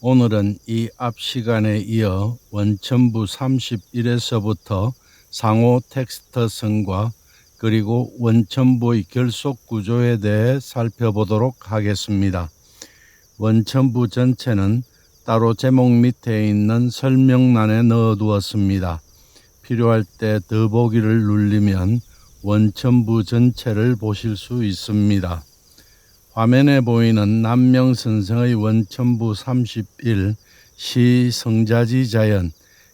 오늘은 이 앞 시간에 이어 원천부 31에서부터 상호 텍스트성과 그리고 원천부의 결속 구조에 대해 살펴보도록 하겠습니다. 원천부 전체는 따로 제목 밑에 있는 설명란에 넣어두었습니다. 필요할 때 더보기를 누르면 원천부 전체를 보실 수 있습니다. 화면에 보이는 남명선생의 원천부 31 시성자지 자연,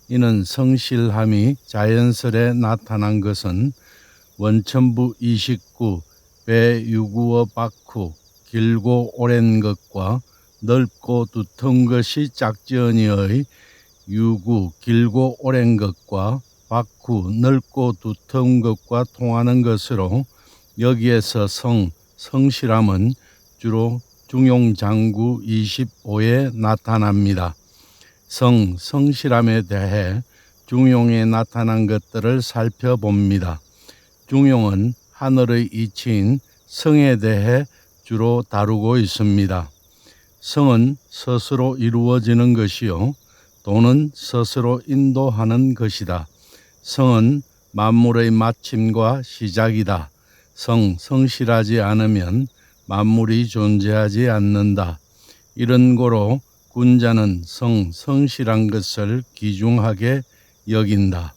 이는 성실함이 자연스레 나타난 것은 원천부 29 배유구어 박후, 길고 오랜 것과 넓고 두터운 것이 짝지언이의 유구 길고 오랜 것과 박후 넓고 두터운 것과 통하는 것으로, 여기에서 성실함은 주로 중용장구 25에 나타납니다. 성실함에 대해 중용에 나타난 것들을 살펴봅니다. 중용은 하늘의 이치인 성에 대해 주로 다루고 있습니다. 성은 스스로 이루어지는 것이요, 도는 스스로 인도하는 것이다. 성은 만물의 마침과 시작이다. 성실하지 않으면 만물이 존재하지 않는다. 이런 고로 군자는 성실한 것을 귀중하게 여긴다.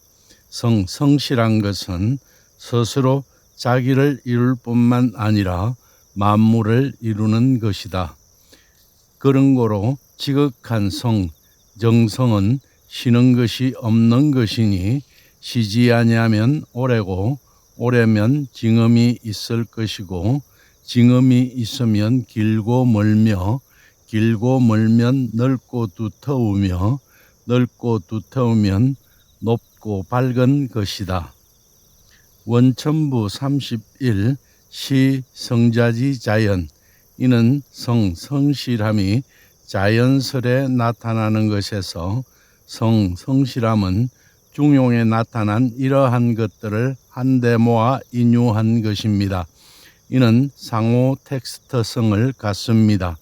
성실한 것은 스스로 자기를 이룰 뿐만 아니라 만물을 이루는 것이다. 그런 고로 지극한 정성은 쉬는 것이 없는 것이니, 쉬지 아니하면 오래고 오래면 징음이 있을 것이고, 징음이 있으면 길고 멀며, 길고 멀면 넓고 두터우며, 넓고 두터우면 높고 밝은 것이다. 원천부 31 시성자지 자연, 이는 성실함이 자연스레 나타나는 것에서 성실함은 중용에 나타난 이러한 것들을 한데 모아 인유한 것입니다. 이는 상호 텍스트성을 갖습니다.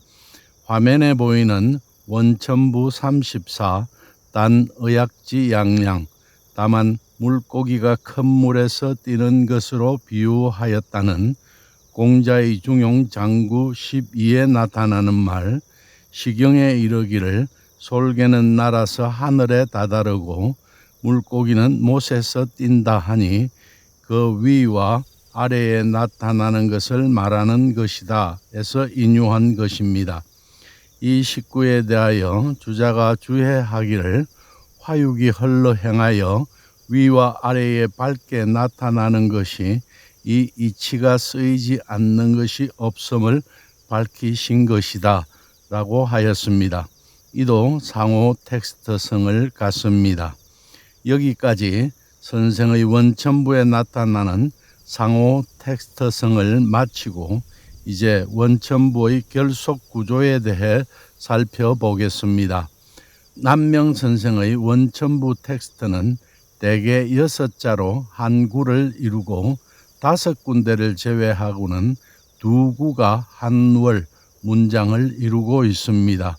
화면에 보이는 원천부 34 단 의약지 양양, 다만 물고기가 큰 물에서 뛰는 것으로 비유하였다는 공자의 중용 장구 12에 나타나는 말, 시경에 이르기를 솔개는 날아서 하늘에 다다르고 물고기는 못에서 뛴다 하니, 그 위와 아래에 나타나는 것을 말하는 것이다 해서 인유한 것입니다. 이 식구에 대하여 주자가 주해하기를, 화육이 흘러 행하여 위와 아래에 밝게 나타나는 것이 이 이치가 쓰이지 않는 것이 없음을 밝히신 것이다 라고 하였습니다. 이도 상호 텍스트성을 갖습니다. 여기까지 선생의 원천부에 나타나는 상호 텍스트성을 마치고 이제 원천부의 결속 구조에 대해 살펴보겠습니다. 남명 선생의 원천부 텍스트는 대개 6자로 한 구를 이루고 5군데를 제외하고는 2구가 한 월 문장을 이루고 있습니다.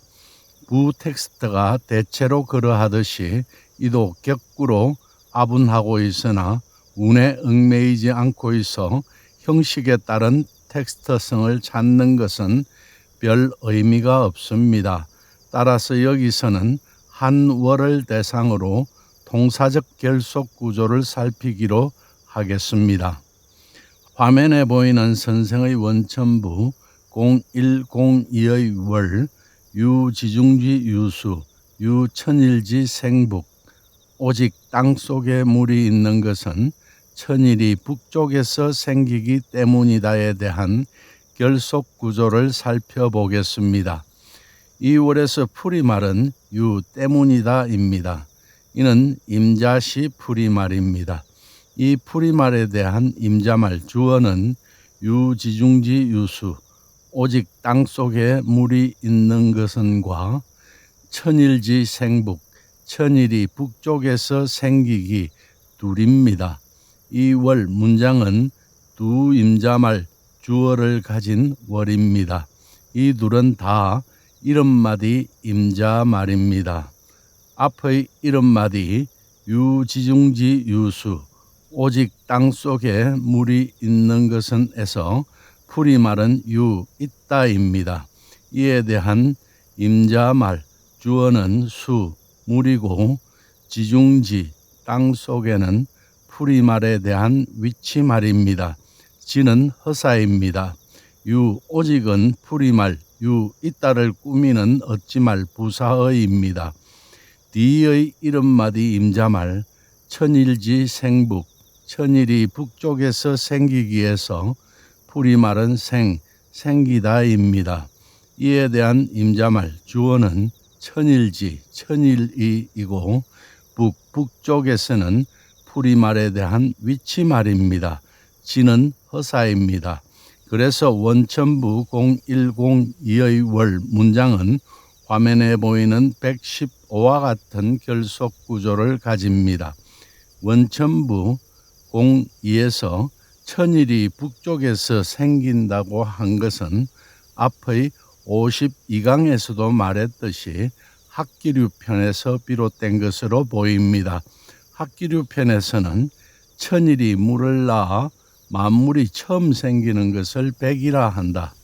부 텍스트가 대체로 그러하듯이 이도 격구로 아분하고 있으나 운에 얽매이지 않고 있어 형식에 따른 텍스트성을 찾는 것은 별 의미가 없습니다. 따라서 여기서는 한 월을 대상으로 통사적 결속 구조를 살피기로 하겠습니다. 화면에 보이는 선생의 원천부 0102의 월, 유지중지 유수, 유천일지 생북, 오직 땅속에 물이 있는 것은 천일이 북쪽에서 생기기 때문이다에 대한 결속 구조를 살펴보겠습니다. 이 월에서 풀이말은 유 때문이다입니다. 이는 임자시 풀이말입니다. 이 풀이말에 대한 임자말 주어는 유지중지 유수, 오직 땅속에 물이 있는 것은과 천일지 생북, 천일이 북쪽에서 생기기 둘입니다. 이 월 문장은 두 임자말 주어를 가진 월입니다. 이 둘은 다 이름마디 임자 말입니다. 앞의 이름마디 유지중지 유수 오직 땅속에 물이 있는 것은 에서 풀이 마른 유 있다입니다. 이에 대한 임자말 주어는 수 물이고 지중지 땅속에는 풀이말에 대한 위치말입니다. 지는 허사입니다. 유 오직은 풀이말 유 있다를 꾸미는 어찌말 부사어입니다. 뒤의 이름마디 임자말 천일지 생북 천일이 북쪽에서 생기기에서 풀이말은 생기다입니다. 이에 대한 임자말 주어는 천일지 천일이이고 북쪽에서는 풀이말에 대한 위치말입니다. 지는 허사입니다. 그래서 원천부 0102의 월 문장은 화면에 보이는 115와 같은 결속 구조를 가집니다. 원천부 02에서 천일이 북쪽에서 생긴다고 한 것은 앞의 52강에서도 말했듯이 학기류편에서 비롯된 것으로 보입니다. 학기류편에서는 천일이 물을 낳아 만물이 처음 생기는 것을 백이라 한다.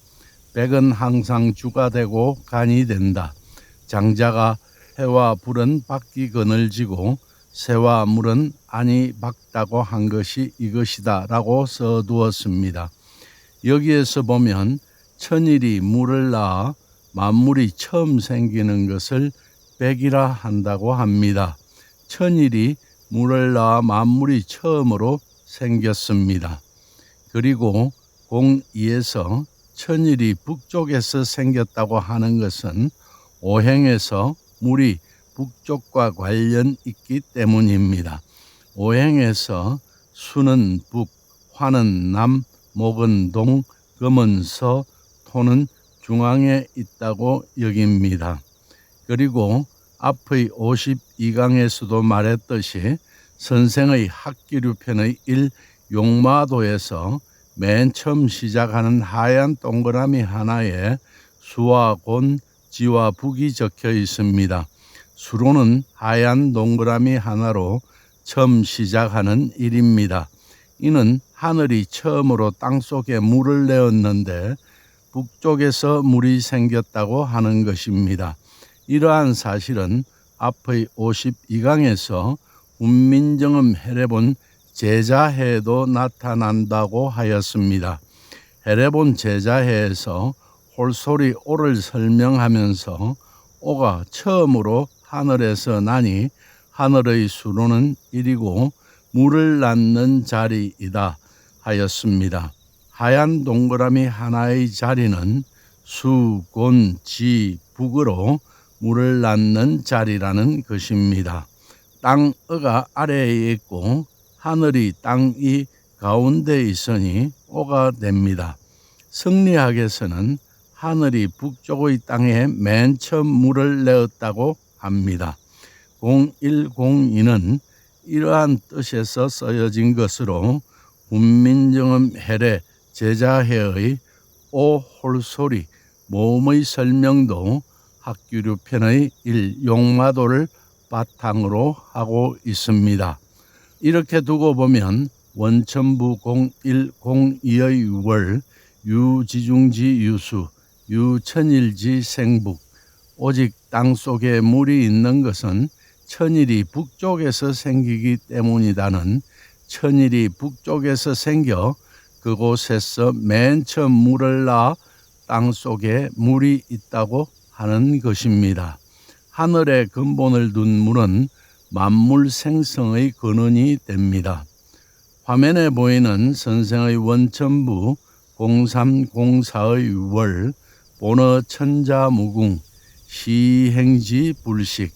백은 항상 주가 되고 간이 된다. 장자가 해와 불은 박기 그늘지고 새와 물은 안이 박다고 한 것이 이것이다 라고 써두었습니다. 여기에서 보면 천일이 물을 낳아 만물이 처음 생기는 것을 백이라 한다고 합니다. 천일이 물을 낳아 만물이 처음으로 생겼습니다. 그리고 02에서 천일이 북쪽에서 생겼다고 하는 것은 오행에서 물이 북쪽과 관련 있기 때문입니다. 오행에서 수는 북, 화는 남, 목은 동, 금은 서, 토는 중앙에 있다고 여깁니다. 그리고 앞의 52강에서도 말했듯이 선생의 학기류편의 1 용마도에서 맨 처음 시작하는 하얀 동그라미 하나에 수와 곤, 지와 북이 적혀 있습니다. 수로는 하얀 동그라미 하나로 처음 시작하는 일입니다. 이는 하늘이 처음으로 땅속에 물을 내었는데 북쪽에서 물이 생겼다고 하는 것입니다. 이러한 사실은 앞의 52강에서 운민정음 해례본 제자해에도 나타난다고 하였습니다. 해례본 제자해에서 홀소리 오를 설명하면서 오가 처음으로 하늘에서 나니 하늘의 수로는 일이고 물을 낳는 자리이다 하였습니다. 하얀 동그라미 하나의 자리는 수, 곤, 지, 북으로 물을 낳는 자리라는 것입니다. 땅어가 아래에 있고 하늘이 땅이 가운데 있으니 오가 됩니다. 성리학에서는 하늘이 북쪽의 땅에 맨 처음 물을 내었다고 합니다. 0102는 이러한 뜻에서 쓰여진 것으로 운민정음 해례 제자해의 오 홀소리 모음의 설명도 학기류편의 1 용마도를 바탕으로 하고 있습니다. 이렇게 두고 보면 원천부 0102의 월 유지중지 유수 유천일지 생북 오직 땅속에 물이 있는 것은 천일이 북쪽에서 생기기 때문이다는 천일이 북쪽에서 생겨 그곳에서 맨 처음 물을 낳아 땅속에 물이 있다고 하는 것입니다. 하늘의 근본을 둔 물은 만물 생성의 근원이 됩니다. 화면에 보이는 선생의 원천부 0304의 월 본어 천자무궁 시행지 불식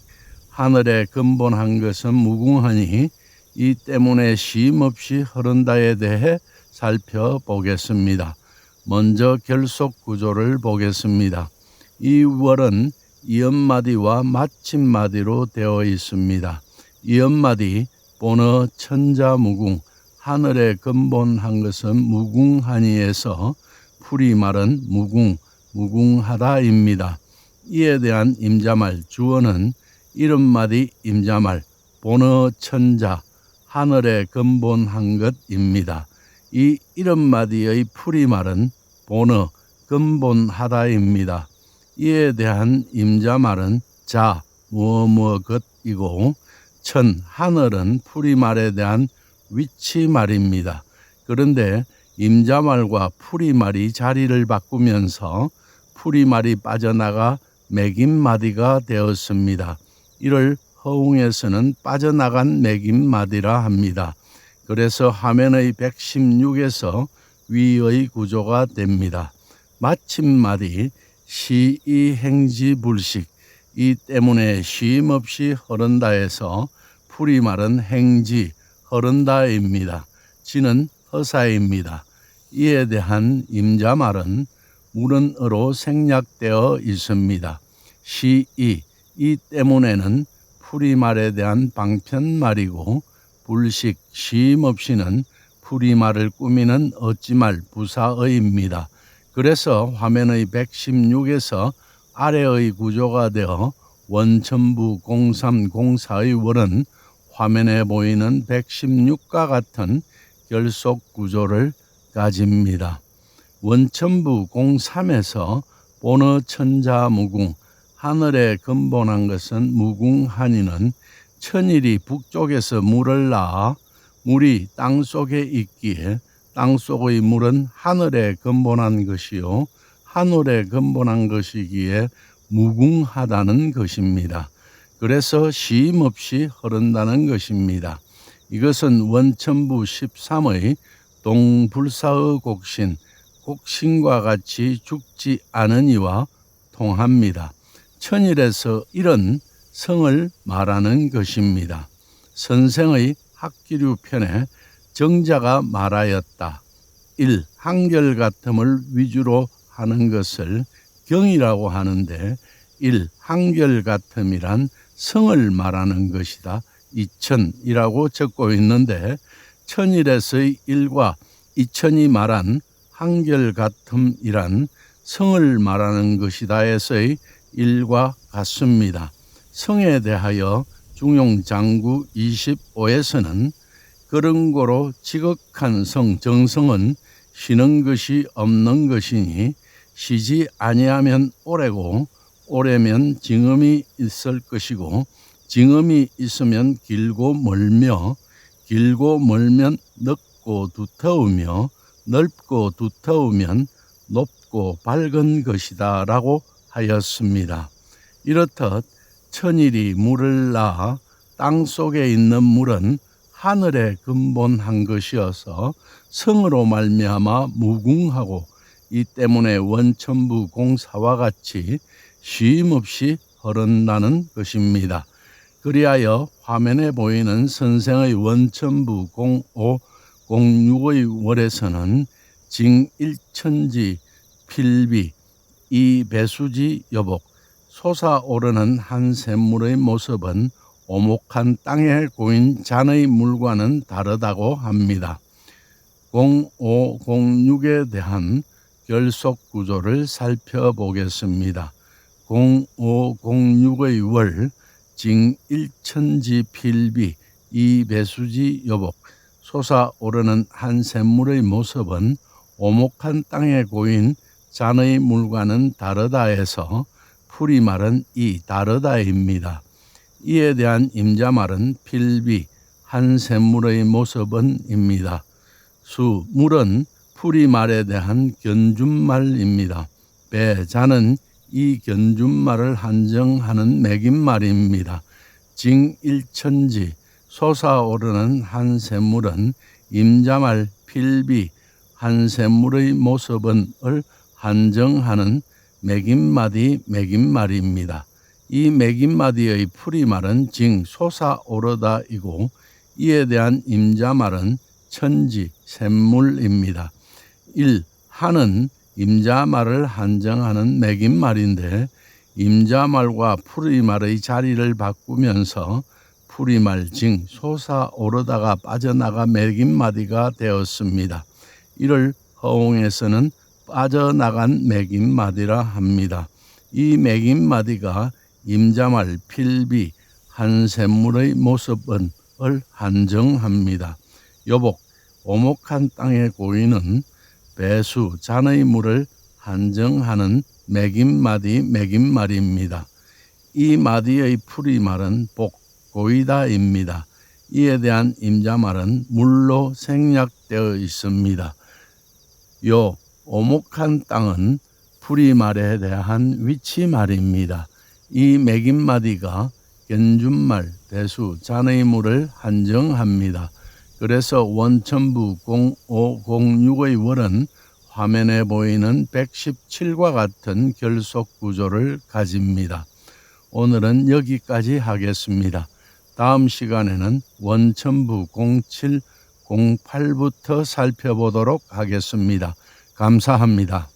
하늘에 근본한 것은 무궁하니 이 때문에 쉼없이 흐른다에 대해 살펴보겠습니다. 먼저 결속 구조를 보겠습니다. 이 월은 이엄마디와 마침마디로 되어 있습니다. 이엄마디 본어 천자무궁 하늘에 근본한 것은 무궁하니에서 풀이말은 무궁하다입니다. 이에 대한 임자말 주어는 70마디 임자말 본어 천자 하늘에 근본한 것입니다. 이 70마디의 풀이말은 본어 근본하다입니다. 이에 대한 임자말은 자 무엇 것이고 천 하늘은 풀이말에 대한 위치말입니다. 그런데 임자말과 풀이말이 자리를 바꾸면서 풀이말이 빠져나가 매김마디가 되었습니다. 이를 허웅에서는 빠져나간 매김마디라 합니다. 그래서 화면의 116에서 위의 구조가 됩니다. 마침마디 시이행지불식 이 때문에 쉼없이 흐른다에서 풀이말은 행지 흐른다입니다. 지는 허사입니다. 이에 대한 임자말은 물은어로 생략되어 있습니다. 시이 이 때문에는 풀이말에 대한 방편말이고 불식 쉼없이는 풀이말을 꾸미는 어찌말 부사어입니다. 그래서 화면의 116에서 아래의 구조가 되어 원천부 0304의 월은 화면에 보이는 116과 같은 결속 구조를 가집니다. 원천부 03에서 본어 천자무궁 하늘에 근본한 것은 무궁하니는 천일이 북쪽에서 물을 낳아 물이 땅속에 있기에 땅속의 물은 하늘에 근본한 것이요 하늘에 근본한 것이기에 무궁하다는 것입니다. 그래서 쉼없이 흐른다는 것입니다. 이것은 원천부 13의 동불사의 곡신, 곡신과 같이 죽지 않으니와 통합니다. 천일에서 이런 성을 말하는 것입니다. 선생의 학기류 편에 정자가 말하였다. 1. 한결같음을 위주로 하는 것을 경이라고 하는데 1. 한결같음이란 성을 말하는 것이다. 이천이라고 적고 있는데 천일에서의 1과 이천이 말한 한결같음이란 성을 말하는 것이다 해서의 1과 같습니다. 성에 대하여 중용장구 25에서는 그런 고로 지극한 성 정성은 쉬는 것이 없는 것이니 쉬지 아니하면 오래고 오래면 징음이 있을 것이고 징음이 있으면 길고 멀며 길고 멀면 넓고 두터우며 넓고 두터우면 높고 밝은 것이다 라고 하였습니다. 이렇듯 천일이 물을 낳아 땅속에 있는 물은 하늘에 근본한 것이어서 성으로 말미암아 무궁하고 이 때문에 원천부 공사와 같이 쉼없이 흐른다는 것입니다. 그리하여 화면에 보이는 선생의 원천부 05, 06의 월에서는 징일천지 필비 이배수지 여복 솟아오르는 한 샘물의 모습은 오목한 땅에 고인 잔의 물과는 다르다고 합니다. 05, 06에 대한 결속 구조를 살펴보겠습니다. 05, 06의 월, 징일천지 필비 이배수지 여복 솟아오르는 한 샘물의 모습은 오목한 땅에 고인 잔의 물과는 다르다 해서 풀이말은 이 다르다입니다. 이에 대한 임자말은 필비 한 샘물의 모습은입니다. 수 물은 풀이말에 대한 견준말입니다. 배 잔은 이 견준말을 한정하는 매김말입니다. 징일천지 솟아오르는 한 샘물은 임자말 필비 한 샘물의 모습은을 한정하는 매김말입니다. 이 매김마디의 풀이말은 징 솟아오르다이고 이에 대한 임자말은 천지 샘물입니다. 1. 한은 임자말을 한정하는 매김말인데 임자말과 풀이말의 자리를 바꾸면서 풀이말 징 솟아오르다가 빠져나가 매김마디가 되었습니다. 이를 허웅에서는 빠져나간 매김마디라 합니다. 이 매김마디가 임자말, 필비, 한샘물의 모습을 한정합니다. 요복, 오목한 땅의 고인은 배수, 잔의 물을 한정하는 매김마디 매김말입니다. 이 마디의 풀이말은 복, 고이다입니다. 이에 대한 임자말은 물로 생략되어 있습니다. 요 오목한 땅은 풀이말에 대한 위치말입니다. 이 매김마디가 견준말, 배수, 잔의 물을 한정합니다. 그래서 원천부 0506의 월은 화면에 보이는 117과 같은 결속 구조를 가집니다. 오늘은 여기까지 하겠습니다. 다음 시간에는 원천부 07, 08부터 살펴보도록 하겠습니다. 감사합니다.